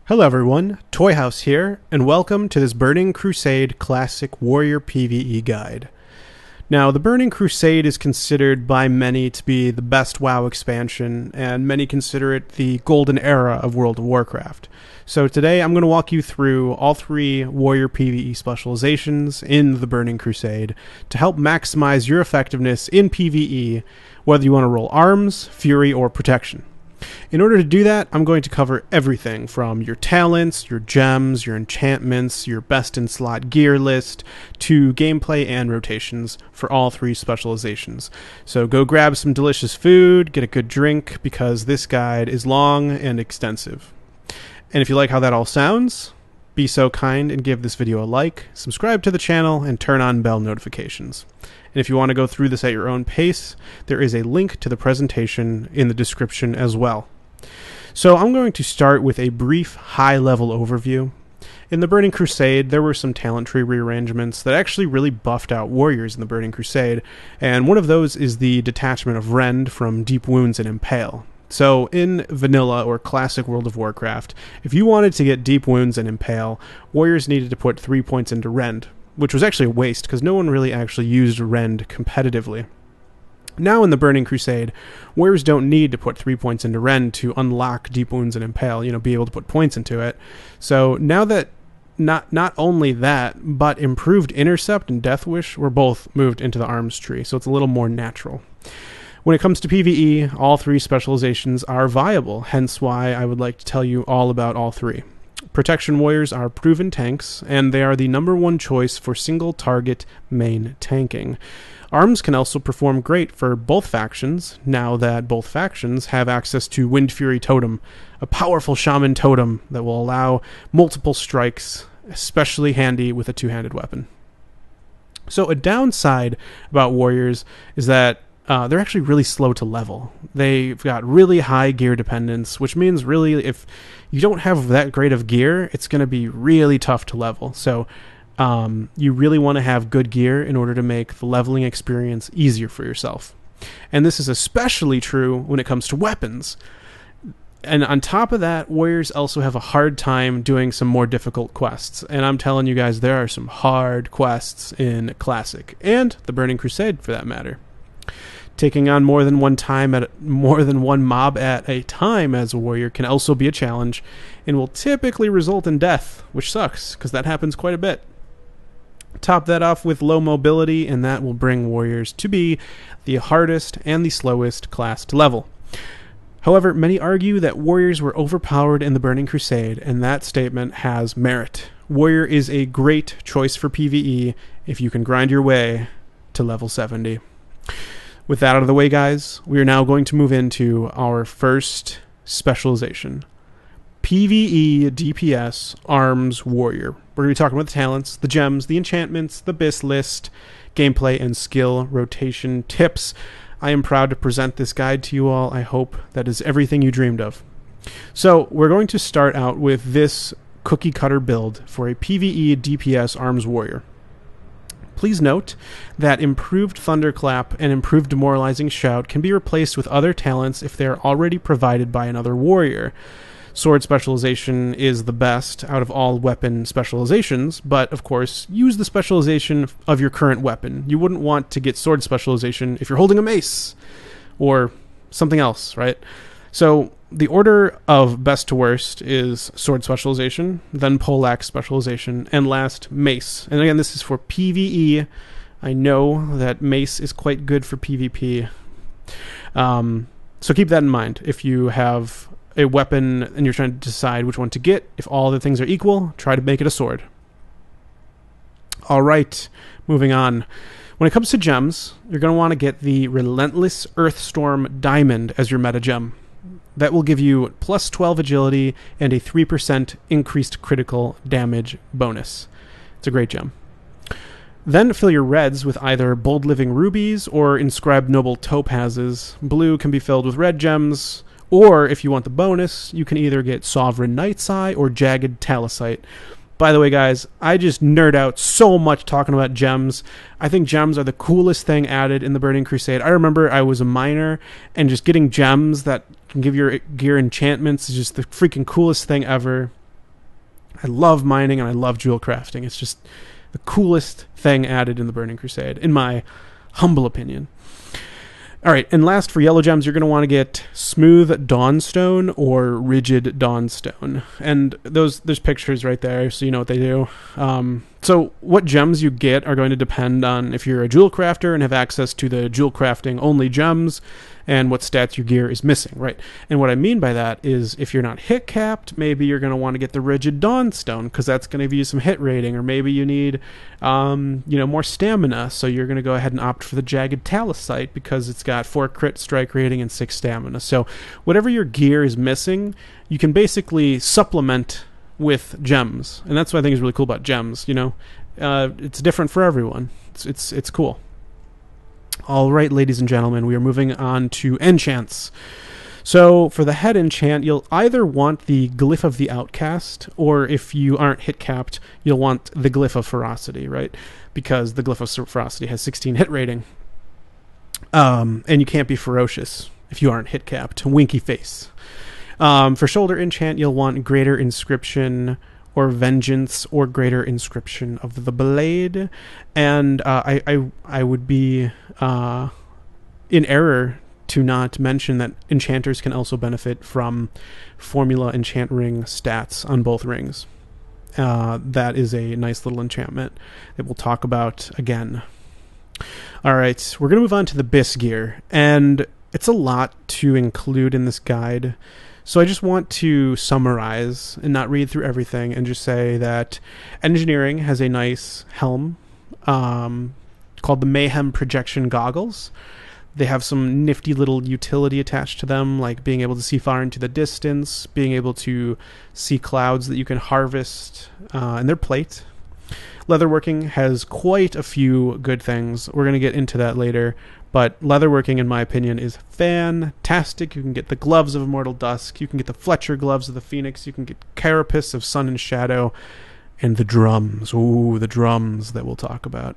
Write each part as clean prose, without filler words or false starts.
Hello everyone, Toyhouze here, and welcome to this Burning Crusade Classic Warrior PvE guide. Now, the Burning Crusade is considered by many to be the best WoW expansion, and many consider it the golden era of World of Warcraft. So today I'm going to walk you through all three Warrior PvE specializations in the Burning Crusade to help maximize your effectiveness in PvE, whether you want to roll arms, fury, or protection. In order to do that, I'm going to cover everything from your talents, your gems, your enchantments, your best in slot gear list, to gameplay and rotations for all three specializations. So go grab some delicious food, get a good drink, because this guide is long and extensive. And if you like how that all sounds, be so kind and give this video a like, subscribe to the channel, and turn on bell notifications. And if you want to go through this at your own pace, there is a link to the presentation in the description as well. So I'm going to start with a brief high-level overview. In the Burning Crusade, there were some talent tree rearrangements that actually really buffed out warriors in the Burning Crusade, and one of those is the detachment of Rend from Deep Wounds and Impale. So in vanilla or classic World of Warcraft, if you wanted to get Deep Wounds and Impale, warriors needed to put 3 points into Rend, which was actually a waste because no one really actually used Rend competitively. Now in the Burning Crusade, warriors don't need to put 3 points into Rend to unlock Deep Wounds and Impale, be able to put points into it. So now that not only that, but improved intercept and death wish were both moved into the arms tree, so it's a little more natural. When it comes to PvE, all three specializations are viable, hence why I would like to tell you all about all three. Protection warriors are proven tanks, and they are the #1 choice for single target main tanking. Arms can also perform great for both factions, now that both factions have access to windfury totem, a powerful shaman totem that will allow multiple strikes, especially handy with a two-handed weapon. So a downside about warriors is that they're actually really slow to level. They've got really high gear dependence, which means really if you don't have that great of gear, it's going to be really tough to level. So you really want to have good gear in order to make the leveling experience easier for yourself. And this is especially true when it comes to weapons. And on top of that, warriors also have a hard time doing some more difficult quests. And I'm telling you guys, there are some hard quests in Classic, and the Burning Crusade for that matter. Taking on more than one mob at a time as a warrior can also be a challenge, and will typically result in death, which sucks, because that happens quite a bit. Top that off with low mobility, and that will bring warriors to be the hardest and the slowest class to level. However, many argue that warriors were overpowered in the Burning Crusade, and that statement has merit. Warrior is a great choice for PvE if you can grind your way to level 70. With that out of the way, guys, we are now going to move into our first specialization. PvE DPS Arms Warrior. We're going to be talking about the talents, the gems, the enchantments, the BIS list, gameplay, and skill rotation tips. I am proud to present this guide to you all. I hope that is everything you dreamed of. So we're going to start out with this cookie cutter build for a PvE DPS Arms Warrior. Please note that improved Thunderclap and improved Demoralizing Shout can be replaced with other talents if they are already provided by another warrior. Sword specialization is the best out of all weapon specializations, but of course, use the specialization of your current weapon. You wouldn't want to get sword specialization if you're holding a mace or something else, right? So the order of best to worst is sword specialization, then poleaxe specialization, and last mace. And again, this is for PvE. I know that mace is quite good for PvP. So keep that in mind. If you have a weapon and you're trying to decide which one to get, if all the things are equal, try to make it a sword. All right, moving on. When it comes to gems, you're going to want to get the Relentless Earthstorm Diamond as your meta gem. That will give you plus 12 agility and a 3% increased critical damage bonus. It's a great gem. Then fill your reds with either Bold Living Rubies or Inscribed Noble Topazes. Blue can be filled with red gems, or if you want the bonus, you can either get Sovereign Night's Eye or Jagged Talosite. By the way, guys, I just nerd out so much talking about gems. I think gems are the coolest thing added in the Burning Crusade. I remember I was a miner, and just getting gems that can give your gear enchantments is just the freaking coolest thing ever. I love mining and I love jewel crafting. It's just the coolest thing added in the Burning Crusade, in my humble opinion. All right, and last for yellow gems, you're going to want to get smooth dawnstone or rigid dawnstone. And there's pictures right there, so you know what they do. So what gems you get are going to depend on if you're a jewel crafter and have access to the jewel crafting only gems, and what stats your gear is missing, right? And what I mean by that is if you're not hit capped, maybe you're going to want to get the rigid dawnstone because that's going to give you some hit rating, or maybe you need more stamina, so you're going to go ahead and opt for the jagged talosite because it's got 4 crit strike rating and 6 stamina. So whatever your gear is missing, you can basically supplement with gems, and that's what I think is really cool about gems. It's different for everyone. It's cool. All right, ladies and gentlemen, we are moving on to enchants. So for the head enchant, you'll either want the Glyph of the Outcast, or if you aren't hit capped, you'll want the Glyph of Ferocity, right? Because the Glyph of Ferocity has 16 hit rating. And you can't be ferocious if you aren't hit capped. Winky face. For shoulder enchant, you'll want Greater Inscription or Vengeance or Greater Inscription of the Blade. And I would be in error to not mention that enchanters can also benefit from formula enchant ring stats on both rings. That is a nice little enchantment that we'll talk about again. All right, we're going to move on to the BIS gear, and it's a lot to include in this guide. So I just want to summarize and not read through everything and just say that engineering has a nice helm called the Mayhem Projection Goggles. They have some nifty little utility attached to them, like being able to see far into the distance, being able to see clouds that you can harvest, and they're plate. Leatherworking has quite a few good things. We're going to get into that later. But leatherworking, in my opinion, is fantastic. You can get the gloves of Immortal Dusk. You can get the Fletcher gloves of the Phoenix. You can get carapace of Sun and Shadow. And the drums. Ooh, the drums that we'll talk about.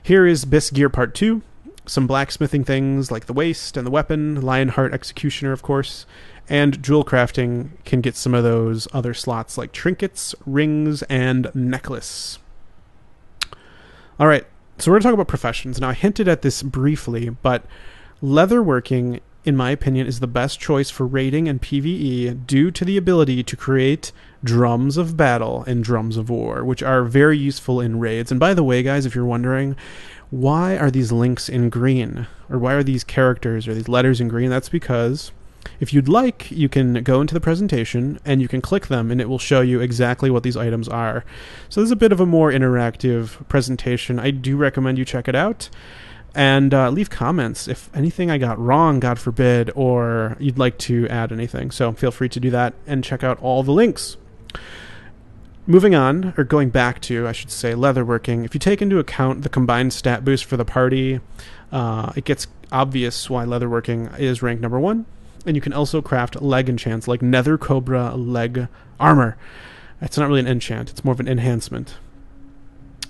Here is BIS Gear Part 2. Some blacksmithing things like the waist and the weapon. Lionheart Executioner, of course. And jewel crafting can get some of those other slots like trinkets, rings, and necklace. All right. So we're going to talk about professions. Now, I hinted at this briefly, but leatherworking, in my opinion, is the best choice for raiding and PvE due to the ability to create drums of battle and drums of war, which are very useful in raids. And by the way, guys, if you're wondering, why are these links in green? Or why are these characters or these letters in green? That's because if you'd like, you can go into the presentation and you can click them and it will show you exactly what these items are. So this is a bit of a more interactive presentation. I do recommend you check it out and leave comments if anything I got wrong, God forbid, or you'd like to add anything. So feel free to do that and check out all the links. Moving on, or going back to, I should say, leatherworking. If you take into account the combined stat boost for the party, it gets obvious why leatherworking is ranked number 1. And you can also craft leg enchants like Nether Cobra leg armor. It's not really an enchant, it's more of an enhancement.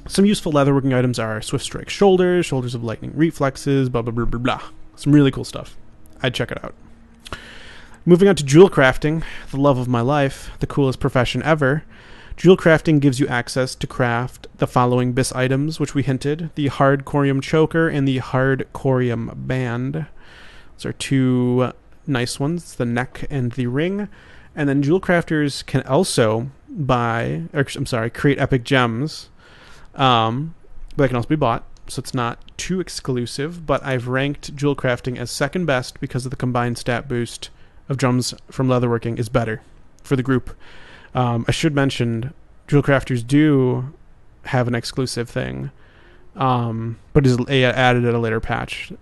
Some useful leatherworking items are Swift Strike shoulders, shoulders of lightning reflexes, blah, blah, blah, blah, blah. Some really cool stuff. I'd check it out. Moving on to jewel crafting, the love of my life, the coolest profession ever. Jewel crafting gives you access to craft the following BIS items, which we hinted. The Hard Corium Choker and the Hard Corium Band. Those are two nice ones, the neck and the ring. And then jewel crafters can also create epic gems, but they can also be bought, so it's not too exclusive. But I've ranked jewel crafting as second best because of the combined stat boost of gems from leatherworking is better for the group. I should mention jewel crafters do have an exclusive thing, but is added at a later patch.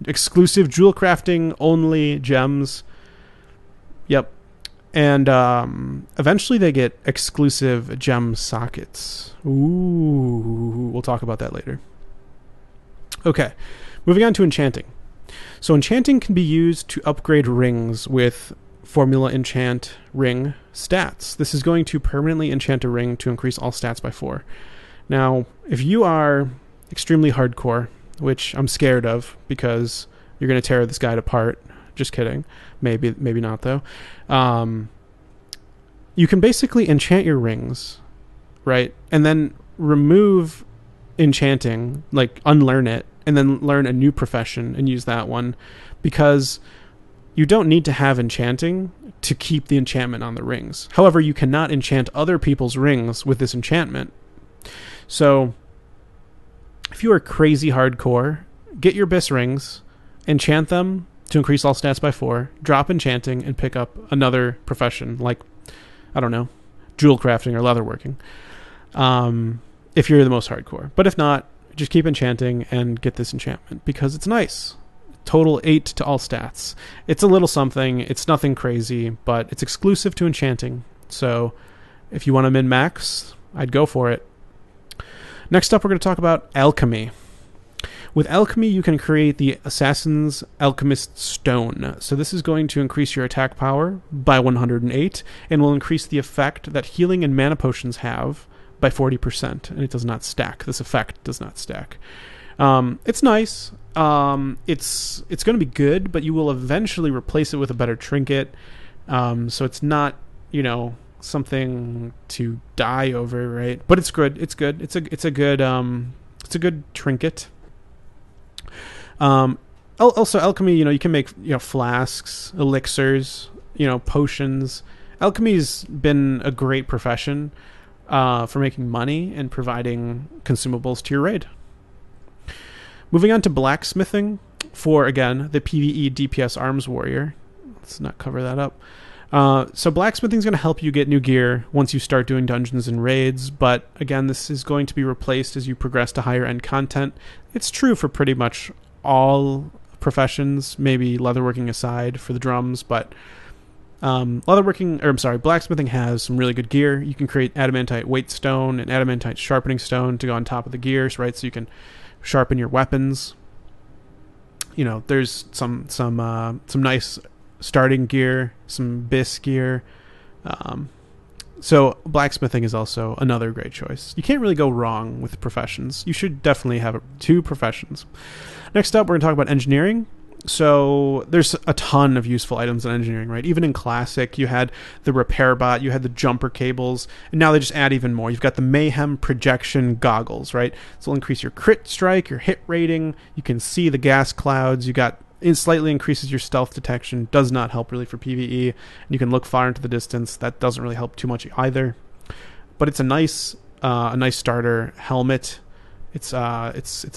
Exclusive jewel crafting only gems. Yep. And eventually they get exclusive gem sockets. Ooh, we'll talk about that later. Okay, moving on to enchanting. So enchanting can be used to upgrade rings with formula enchant ring stats. This is going to permanently enchant a ring to increase all stats by 4. Now, if you are extremely hardcore, which I'm scared of because you're going to tear this guide apart. Just kidding. Maybe not, though. You can basically enchant your rings right? And then remove enchanting, like unlearn it, and then learn a new profession and use that one, because you don't need to have enchanting to keep the enchantment on the rings. However, you cannot enchant other people's rings with this enchantment. So if you are crazy hardcore, get your Bis rings, enchant them to increase all stats by 4, drop enchanting, and pick up another profession, like, I don't know, jewel crafting or leatherworking, if you're the most hardcore. But if not, just keep enchanting and get this enchantment, because it's nice. Total 8 to all stats. It's a little something. It's nothing crazy, but it's exclusive to enchanting. So if you want to min-max, I'd go for it. Next up, we're going to talk about alchemy. With alchemy, you can create the Assassin's Alchemist Stone. So this is going to increase your attack power by 108 and will increase the effect that healing and mana potions have by 40%. And it does not stack. This effect does not stack. It's nice. It's going to be good, but you will eventually replace it with a better trinket. So it's not, something to die over, right? But it's good. It's good. It's a good trinket. Also alchemy, you can make, flasks, elixirs, potions. Alchemy's been a great profession, for making money and providing consumables to your raid. Moving on to blacksmithing for, again, the PvE DPS arms warrior. Let's not cover that up. So blacksmithing is going to help you get new gear once you start doing dungeons and raids, but again, this is going to be replaced as you progress to higher end content. It's true for pretty much all professions, maybe leatherworking aside for the drums, but blacksmithing has some really good gear. You can create adamantite weight stone and adamantite sharpening stone to go on top of the gears, right? So you can sharpen your weapons. There's some nice starting gear, some Bis gear. So blacksmithing is also another great choice. You can't really go wrong with professions. You should definitely have 2 professions. Next up, we're going to talk about engineering. So there's a ton of useful items in engineering, right? Even in Classic, you had the repair bot, you had the jumper cables, and now they just add even more. You've got the Mayhem projection goggles, right? So it'll increase your crit strike, your hit rating. You can see the gas clouds. It slightly increases your stealth detection. Does not help really for PvE. You can look far into the distance. That doesn't really help too much either. But it's a nice starter helmet. It's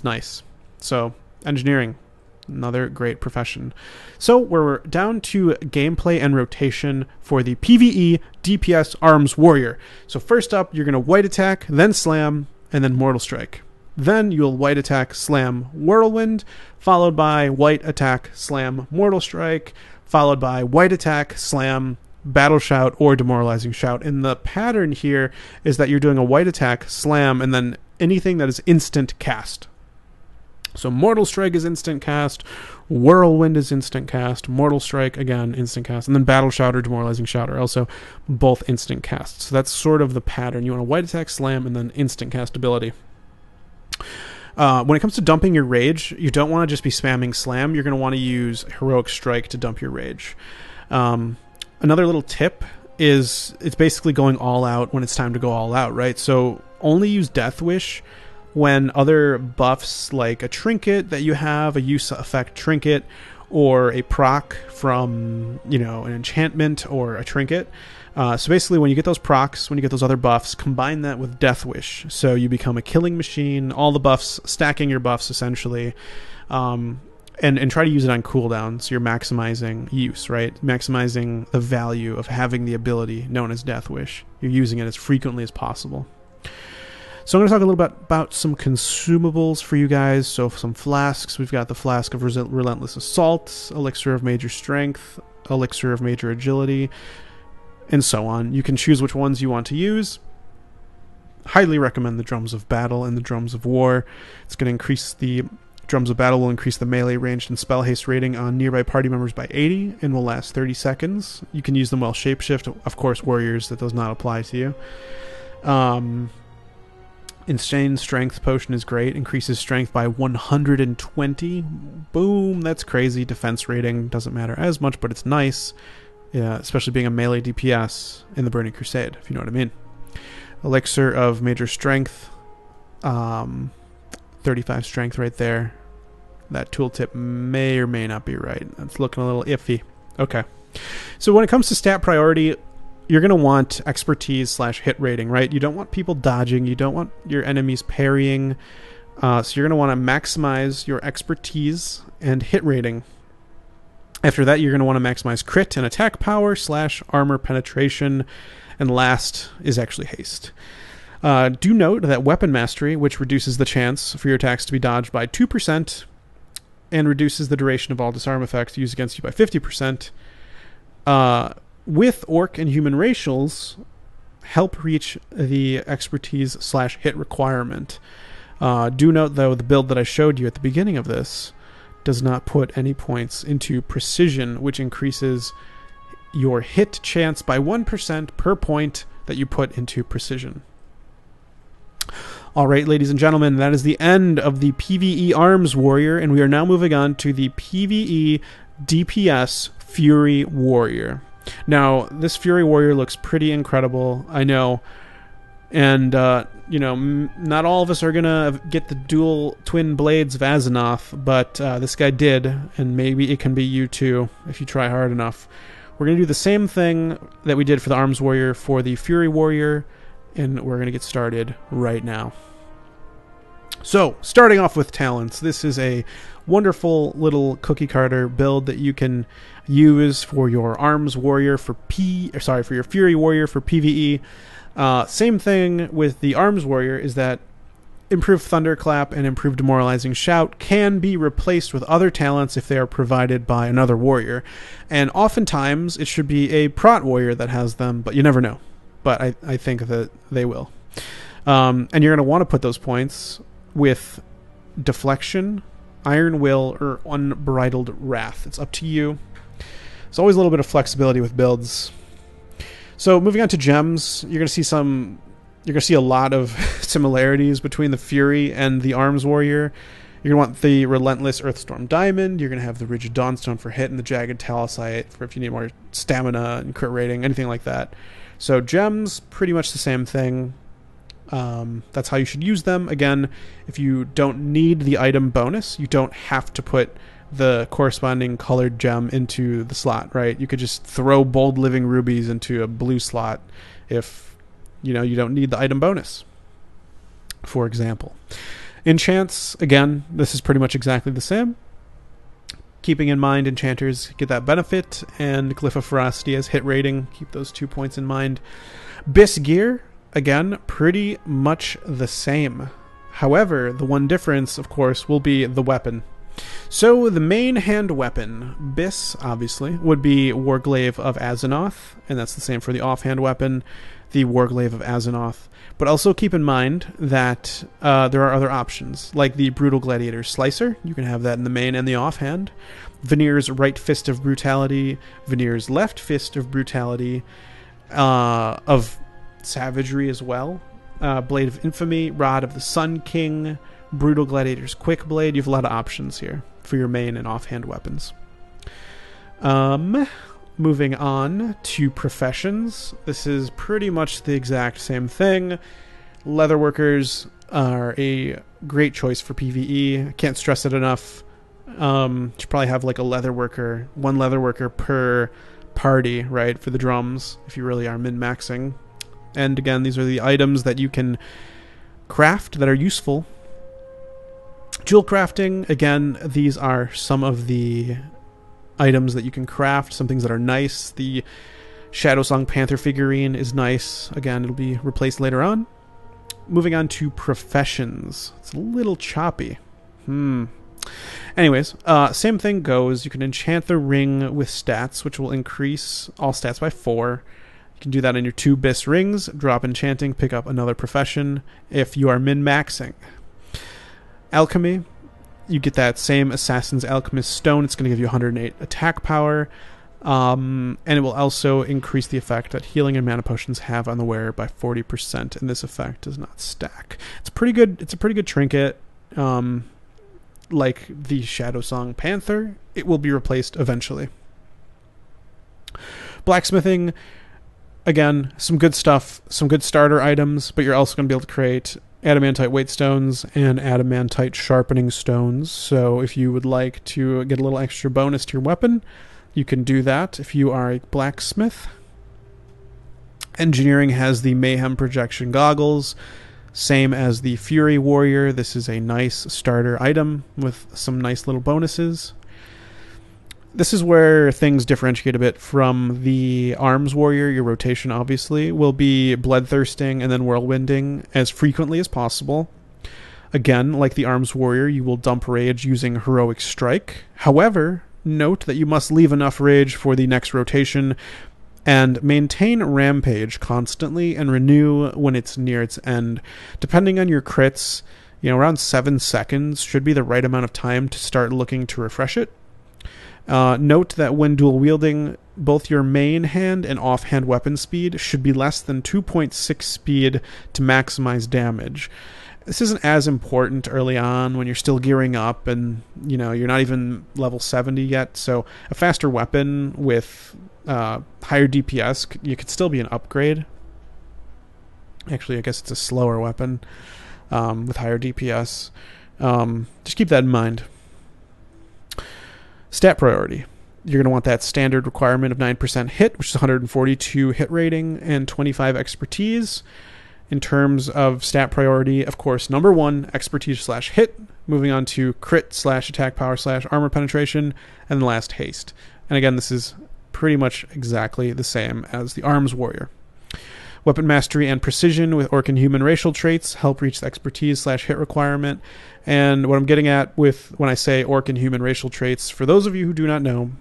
nice. So engineering, another great profession. So we're down to gameplay and rotation for the PvE DPS arms warrior. So first up, you're going to white attack, then slam, and then mortal strike. Then you'll white attack, slam, whirlwind, followed by white attack, slam, mortal strike, followed by white attack, slam, battle shout, or demoralizing shout. And the pattern here is that you're doing a white attack, slam, and then anything that is instant cast. So mortal strike is instant cast, whirlwind is instant cast, mortal strike, again, instant cast, and then battle shout or demoralizing shout are also both instant casts. So that's sort of the pattern. You want a white attack, slam, and then instant cast ability. When it comes to dumping your rage, you don't want to just be spamming slam. You're going to want to use heroic strike to dump your rage. Another little tip is it's basically going all out when it's time to go all out, right? So only use Death Wish when other buffs, like a trinket that you have, a use effect trinket, or a proc from, an enchantment or a trinket. So basically, when you get those procs, when you get those other buffs, combine that with Death Wish. So you become a killing machine, all the buffs, stacking your buffs essentially, and try to use it on cooldown. So you're maximizing use, right? Maximizing the value of having the ability known as Death Wish. You're using it as frequently as possible. So I'm going to talk a little bit about some consumables for you guys. So some flasks. We've got the Flask of Relentless Assault, Elixir of Major Strength, Elixir of Major Agility, and so on. You can choose which ones you want to use. Highly recommend the Drums of Battle and the Drums of War. It's going to increase the Drums of Battle will increase the melee ranged and spell haste rating on nearby party members by 80 and will last 30 seconds. You can use them while shapeshift. Of course, warriors, that does not apply to you. Insane Strength Potion is great. Increases strength by 120. Boom, that's crazy. Defense rating doesn't matter as much, but it's nice. Yeah, especially being a melee DPS in the Burning Crusade, if you know what I mean. Elixir of major strength. 35 strength right there. That tooltip may or may not be right. That's looking a little iffy. Okay. So when it comes to stat priority, you're going to want expertise / hit rating, right? You don't want people dodging. You don't want your enemies parrying. So you're going to want to maximize your expertise and hit rating. After that, you're going to want to maximize crit and attack power / armor penetration. And last is actually haste. Do note that weapon mastery, which reduces the chance for your attacks to be dodged by 2% and reduces the duration of all disarm effects used against you by 50%, with orc and human racials, help reach the expertise / hit requirement. Do note, though, the build that I showed you at the beginning of this does not put any points into precision, which increases your hit chance by 1% per point that you put into precision. All right, ladies and gentlemen, that is the end of the PvE Arms Warrior, and we are now moving on to the PvE DPS Fury Warrior. Now, this Fury Warrior looks pretty incredible, I know, and, not all of us are going to get the dual twin blades of Azzinoth, but this guy did, and maybe it can be you too if you try hard enough. We're going to do the same thing that we did for the Arms Warrior for the Fury Warrior, and we're going to get started right now. So, starting off with talents, this is a wonderful little cookie cutter build that you can use for your Arms Warrior for for your Fury Warrior for PvE. Same thing with the Arms Warrior is that improved Thunderclap and improved Demoralizing Shout can be replaced with other talents if they are provided by another warrior. And oftentimes it should be a Prot warrior that has them, but you never know. But I think that they will. And you're going to want to put those points with Deflection, Iron Will, or Unbridled Wrath. It's up to you. There's always a little bit of flexibility with builds. So moving on to gems, you're going to see a lot of similarities between the Fury and the Arms Warrior. You're going to want the Relentless Earthstorm Diamond. You're going to have the Rigid Dawnstone for hit and the Jagged Talosite for if you need more stamina and crit rating, anything like that. So gems, pretty much the same thing. That's how you should use them. Again, if you don't need the item bonus, you don't have to put the corresponding colored gem into the slot, right? You could just throw Bold Living Rubies into a blue slot if you don't need the item bonus, for example. Enchants, again, this is pretty much exactly the same. Keeping in mind enchanters get that benefit, and Glyph of Ferocity as hit rating. Keep those 2 points in mind. Bis Gear, again, pretty much the same. However, the one difference, of course, will be the weapon. So the main hand weapon, Bis, obviously, would be Warglaive of Azzinoth, and that's the same for the offhand weapon, the Warglaive of Azzinoth. But also keep in mind that there are other options, like the Brutal Gladiator Slicer. You can have that in the main and the offhand. Veneer's Right Fist of Brutality, Veneer's Left Fist of Brutality, of Savagery as well, Blade of Infamy, Rod of the Sun King, Brutal Gladiator's Quick Blade. You have a lot of options here for your main and offhand weapons. Moving on to professions. This is pretty much the exact same thing. Leatherworkers are a great choice for PvE. I can't stress it enough. You should probably have like one leatherworker per party, right, for the drums, if you really are min-maxing. And again, these are the items that you can craft that are useful. Jewel crafting, again, these are some of the items that you can craft, some things that are nice. The Shadowsong Panther figurine is nice. Again, it'll be replaced later on. Moving on to professions. It's a little choppy. Anyways, same thing goes. You can enchant the ring with stats, which will increase all stats by 4. You can do that in your 2 Bis rings, drop enchanting, pick up another profession if you are min-maxing. Alchemy, you get that same Assassin's Alchemist Stone. It's going to give you 108 attack power, and it will also increase the effect that healing and mana potions have on the wearer by 40%, and this effect does not stack. It's pretty good. It's a pretty good trinket. Like the Shadowsong Panther, it will be replaced eventually. Blacksmithing, again, some good stuff, some good starter items, but you're also going to be able to create adamantite weight stones and adamantite sharpening stones. So if you would like to get a little extra bonus to your weapon, you can do that if you are a blacksmith. Engineering has the Mayhem Projection Goggles, same as the Fury Warrior. This is a nice starter item with some nice little bonuses. This is where things differentiate a bit from the Arms Warrior. Your rotation, obviously, will be Bloodthirsting and then Whirlwinding as frequently as possible. Again, like the Arms Warrior, you will dump Rage using Heroic Strike. However, note that you must leave enough Rage for the next rotation and maintain Rampage constantly and renew when it's near its end. Depending on your crits, around 7 seconds should be the right amount of time to start looking to refresh it. Note that when dual wielding, both your main hand and offhand weapon speed should be less than 2.6 speed to maximize damage. This isn't as important early on when you're still gearing up and you're not even level 70 yet, so a faster weapon with higher DPS, you could still be an upgrade. Actually, I guess it's a slower weapon with higher DPS. Just keep that in mind. Stat priority. You're going to want that standard requirement of 9% hit, which is 142 hit rating and 25 expertise. In terms of stat priority, of course, number 1, expertise/hit, moving on to crit/attack power/armor penetration, and the last haste. And again, this is pretty much exactly the same as the Arms Warrior. Weapon mastery and precision with orc and human racial traits help reach the expertise/hit requirement. And what I'm getting at with when I say orc and human racial traits, for those of you who do not know,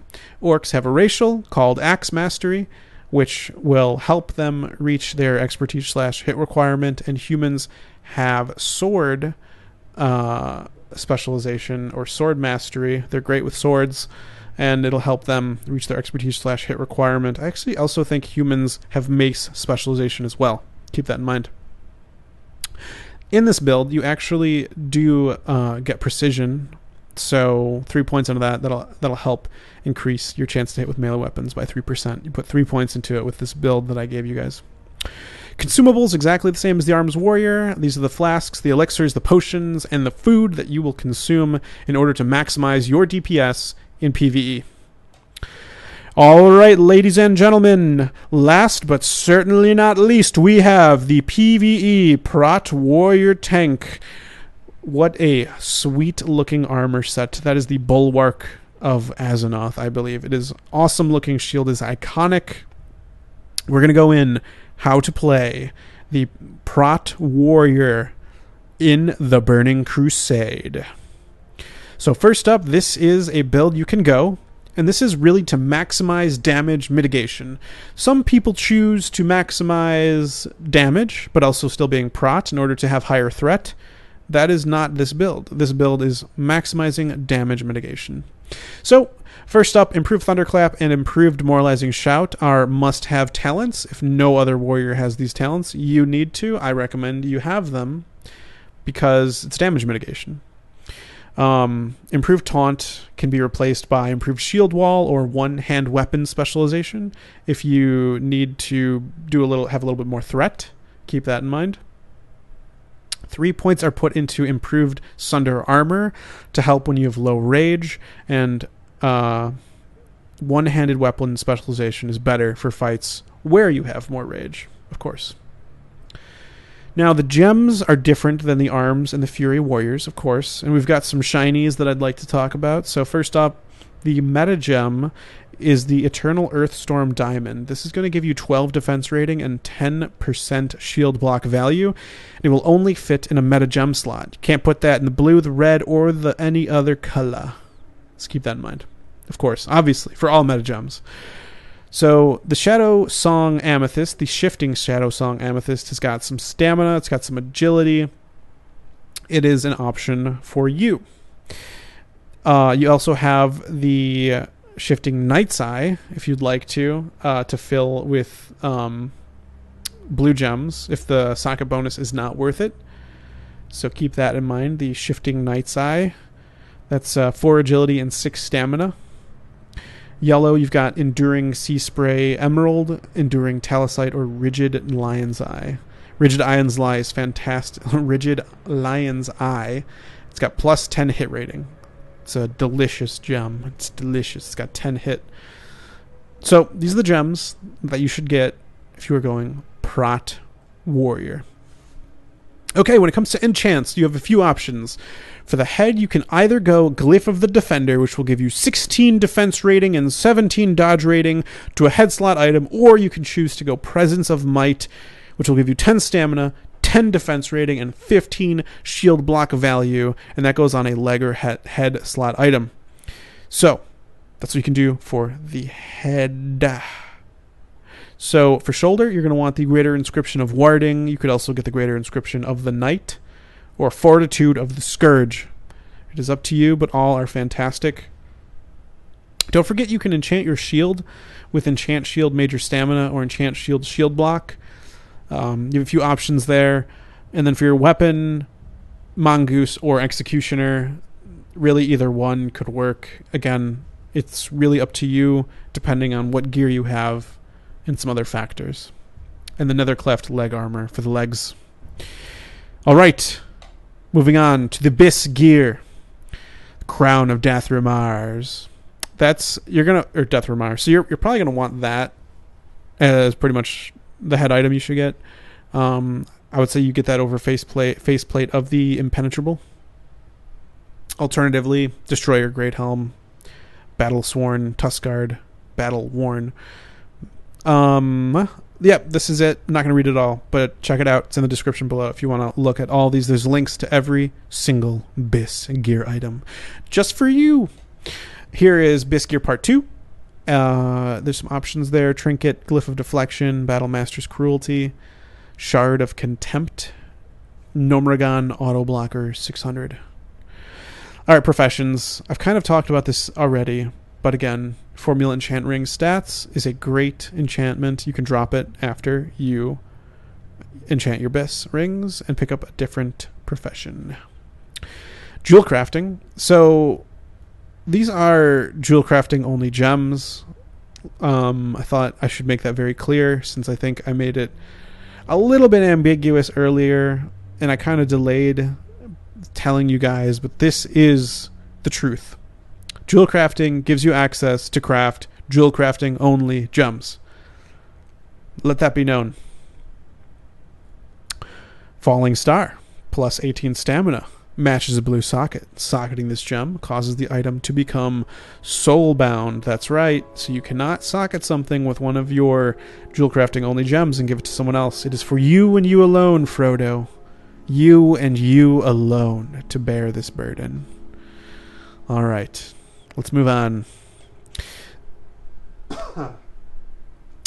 orcs have a racial called Axe Mastery, which will help them reach their expertise/hit requirement, and humans have sword specialization or sword mastery. They're great with swords, and it'll help them reach their expertise/hit requirement. I actually also think humans have mace specialization as well. Keep that in mind. In this build, you actually do get precision, so 3 points into that'll help increase your chance to hit with melee weapons by 3%. You put 3 points into it with this build that I gave you guys. Consumables, exactly the same as the Arms Warrior. These are the flasks, the elixirs, the potions, and the food that you will consume in order to maximize your DPS in PvE. All right, ladies and gentlemen, last but certainly not least, we have the PvE Prot Warrior Tank. What a sweet-looking armor set. That is the Bulwark of Azeroth, I believe. It is awesome-looking shield, is iconic. We're going to go in how to play the Prot Warrior in the Burning Crusade. So first up, this is a build you can go, and this is really to maximize damage mitigation. Some people choose to maximize damage, but also still being prot in order to have higher threat. That is not this build. This build is maximizing damage mitigation. So, first up, Improved Thunderclap and Improved Demoralizing Shout are must-have talents. If no other warrior has these talents, you need to. I recommend you have them because it's damage mitigation. Improved Taunt can be replaced by Improved Shield Wall or one-hand weapon specialization. If you need to have a little bit more threat, keep that in mind. 3 points are put into Improved Sunder Armor to help when you have low rage, and one-handed weapon specialization is better for fights where you have more rage, of course. Now, the gems are different than the Arms and the Fury Warriors, of course, and we've got some shinies that I'd like to talk about. So first up, the meta gem is the Eternal Earthstorm Diamond. This is going to give you 12 defense rating and 10% shield block value. It will only fit in a meta gem slot. You can't put that in the blue, the red, or any other color. Let's keep that in mind. Of course, obviously, for all meta gems. So the Shadow Song Amethyst, the Shifting Shadow Song Amethyst, has got some stamina, it's got some agility. It is an option for you. You also have the Shifting Night's Eye, if you'd like to fill with blue gems, if the socket bonus is not worth it. So keep that in mind, the Shifting Night's Eye. That's 4 agility and 6 stamina. Yellow, you've got Enduring Sea Spray Emerald, Enduring Talosite, or Rigid Lion's Eye. Rigid Lion's Eye is fantastic. Rigid Lion's Eye. It's got plus 10 hit rating. It's a delicious gem. It's delicious. It's got 10 hit. So these are the gems that you should get if you are going Prot Warrior. Okay, when it comes to enchants, you have a few options. For the head, you can either go Glyph of the Defender, which will give you 16 defense rating and 17 dodge rating to a head slot item, or you can choose to go Presence of Might, which will give you 10 stamina, 10 defense rating, and 15 shield block value, and that goes on a leg or head slot item. So, that's what you can do for the head. So, for shoulder, you're going to want the Greater Inscription of Warding. You could also get the Greater Inscription of the Knight, or Fortitude of the Scourge. It is up to you, but all are fantastic. Don't forget you can enchant your shield with Enchant Shield Major Stamina or Enchant Shield Shield Block. You have a few options there. And then for your weapon, Mongoose or Executioner, really either one could work. Again, it's really up to you depending on what gear you have and some other factors. And the Nether Cleft leg armor for the legs. All right. Moving on to the Bis gear. Crown of Dathramars. Or Dathramar. So you're probably gonna want that as pretty much the head item you should get. I would say you get that over faceplate of the Impenetrable. Alternatively, Destroyer Great Helm, Battle Sworn, Tuskguard, Battle Worn. Yep, this is it. I'm not going to read it all, but check it out. It's in the description below if you want to look at all these. There's links to every single Bis gear item just for you. Here is Bis gear part 2. There's some options there. Trinket, Glyph of Deflection, Battle Master's Cruelty, Shard of Contempt, Gnomragon, Auto Blocker 600. All right, professions. I've kind of talked about this already, but again, Formula Enchant Ring stats is a great enchantment. You can drop it after you enchant your Bis rings and pick up a different profession. Jewel crafting. So these are jewel crafting only gems. I thought I should make that very clear since I think I made it a little bit ambiguous earlier and I kind of delayed telling you guys, but this is the truth. Jewel crafting gives you access to craft jewel crafting only gems. Let that be known. Falling Star, plus 18 stamina, matches a blue socket. Socketing this gem causes the item to become soulbound. That's right, so you cannot socket something with one of your jewel crafting only gems and give it to someone else. It is for you and you alone, Frodo. You and you alone to bear this burden. All right. Let's move on. All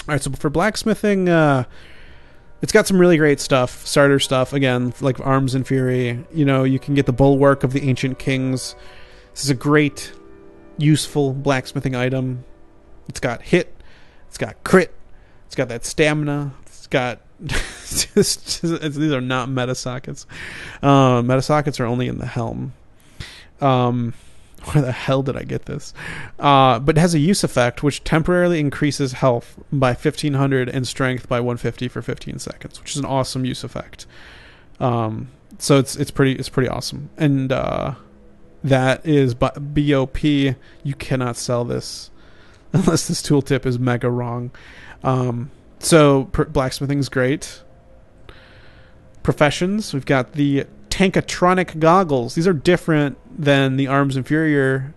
right, so for blacksmithing, it's got some really great stuff, starter stuff. Again, like Arms and Fury. You know, you can get the Bulwark of the Ancient Kings. This is a great, useful blacksmithing item. It's got hit. It's got crit. It's got that stamina. It's got... these are not meta sockets. Meta sockets are only in the helm. Where the hell did I get this? But it has a use effect which temporarily increases health by 1500 and strength by 150 for 15 seconds, which is an awesome use effect. So it's pretty awesome. And that is BOP. You cannot sell this unless this tooltip is mega wrong. So blacksmithing is great. Professions, we've got the Tankatronic goggles. These are different than the Arms and Fury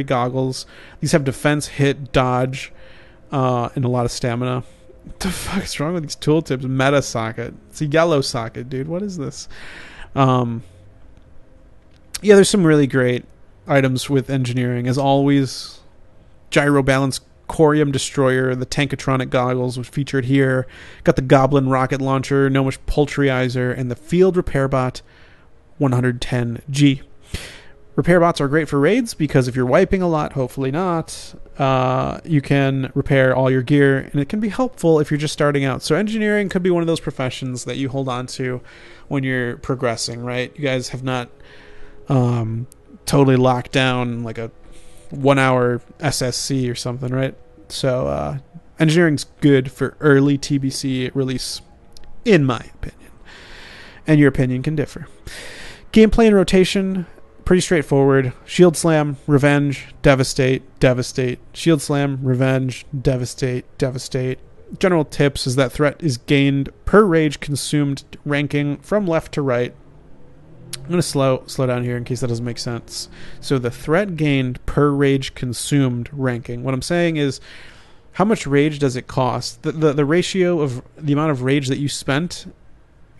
goggles. These have defense, hit, dodge, and a lot of stamina. What the fuck is wrong with these tooltips? Meta socket. It's a yellow socket, dude. What is this? Yeah, there's some really great items with engineering. As always, Gyro Balance Corium Destroyer, the Tankatronic goggles was featured here. Got the Goblin Rocket Launcher, Gnomish Poultryizer, and the Field Repair Bot 110G. Repair bots are great for raids because if you're wiping a lot, hopefully not, you can repair all your gear, and it can be helpful if you're just starting out. So engineering could be one of those professions that you hold on to when you're progressing, right? You guys have not totally locked down like a 1 hour SSC or something, right? So engineering's good for early TBC release, in my opinion. And your opinion can differ. Gameplay and rotation, pretty straightforward. Shield slam, revenge, devastate, devastate. Shield slam, revenge, devastate, devastate. General tips is that threat is gained per rage consumed ranking from left to right. I'm going to slow down here in case that doesn't make sense. So the threat gained per rage consumed ranking. What I'm saying is, how much rage does it cost? The ratio of the amount of rage that you spent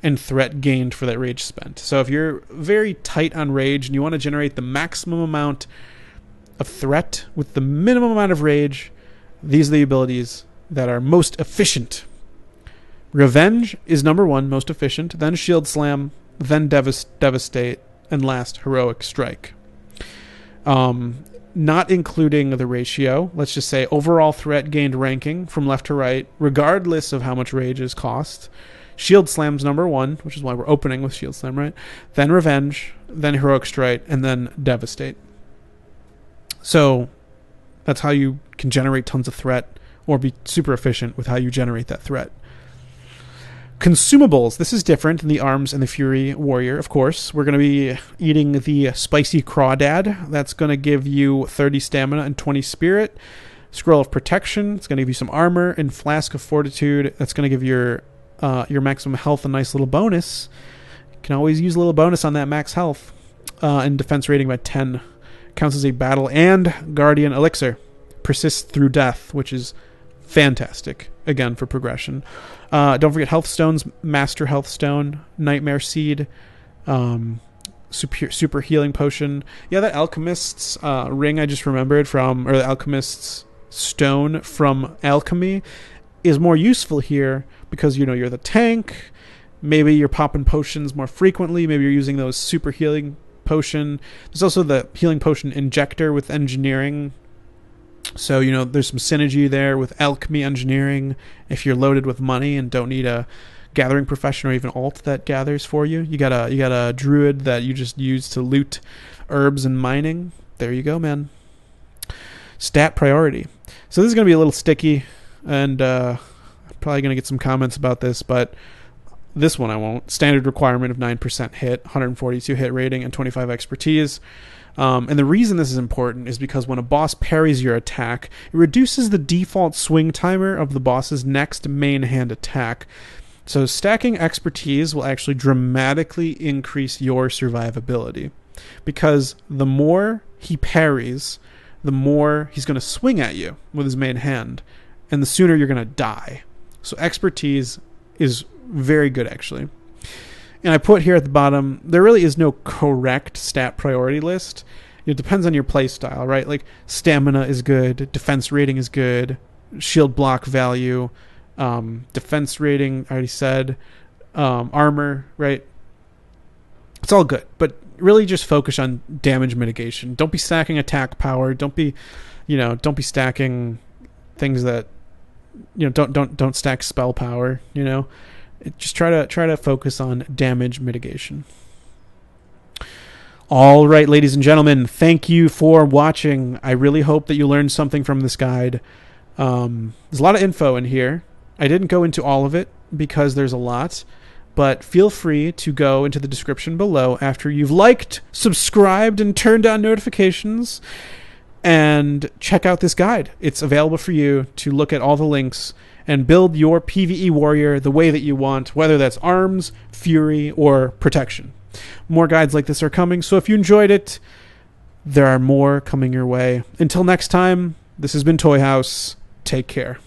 and threat gained for that rage spent. So if you're very tight on rage and you want to generate the maximum amount of threat with the minimum amount of rage, these are the abilities that are most efficient. Revenge is number 1, most efficient, then Shield Slam, then Devastate, and last Heroic Strike. Not including the ratio, let's just say overall threat gained ranking from left to right, regardless of how much rage is cost. Shield Slam's number 1, which is why we're opening with Shield Slam, right? Then Revenge, then Heroic Strike, and then Devastate. So that's how you can generate tons of threat, or be super efficient with how you generate that threat. Consumables. This is different than the Arms and the Fury Warrior, of course. We're going to be eating the Spicy Crawdad. That's going to give you 30 stamina and 20 spirit. Scroll of Protection. It's going to give you some armor. And Flask of Fortitude. That's going to give your maximum health a nice little bonus. You can always use a little bonus on that max health. And defense rating by 10. Counts as a battle and Guardian Elixir. Persists through death, which is fantastic, again, for progression. Don't forget Health Stones, Master Health Stone, Nightmare Seed, super Healing Potion. Yeah, that Alchemist's ring I just remembered from, or the Alchemist's stone from Alchemy is more useful here because, you know, you're the tank. Maybe you're popping potions more frequently. Maybe you're using those super Healing Potion. There's also the Healing Potion Injector with Engineering. So, you know, there's some synergy there with alchemy engineering. If you're loaded with money and don't need a gathering profession or even alt that gathers for you, you got a druid that you just use to loot herbs and mining. There you go, man. Stat priority. So this is going to be a little sticky, and probably going to get some comments about this, but this one I won't. Standard requirement of 9% hit, 142 hit rating, and 25 expertise. And the reason this is important is because when a boss parries your attack, it reduces the default swing timer of the boss's next main hand attack. So stacking expertise will actually dramatically increase your survivability. Because the more he parries, the more he's going to swing at you with his main hand. And the sooner you're going to die. So expertise is very good, actually. And I put here at the bottom, there really is no correct stat priority list. It depends on your play style, right? Like, stamina is good, defense rating is good, shield block value, defense rating, I already said, armor, right? It's all good, but really just focus on damage mitigation. Don't be stacking attack power. Don't be stacking things that, don't stack spell power, Just try to focus on damage mitigation. All right, ladies and gentlemen, thank you for watching. I really hope that you learned something from this guide. There's a lot of info in here. I didn't go into all of it because there's a lot, but feel free to go into the description below after you've liked, subscribed, and turned on notifications, and check out this guide. It's available for you to look at all the links and build your PvE warrior the way that you want, whether that's arms, fury, or protection. More guides like this are coming, so if you enjoyed it, there are more coming your way. Until next time, this has been Toyhouze. Take care.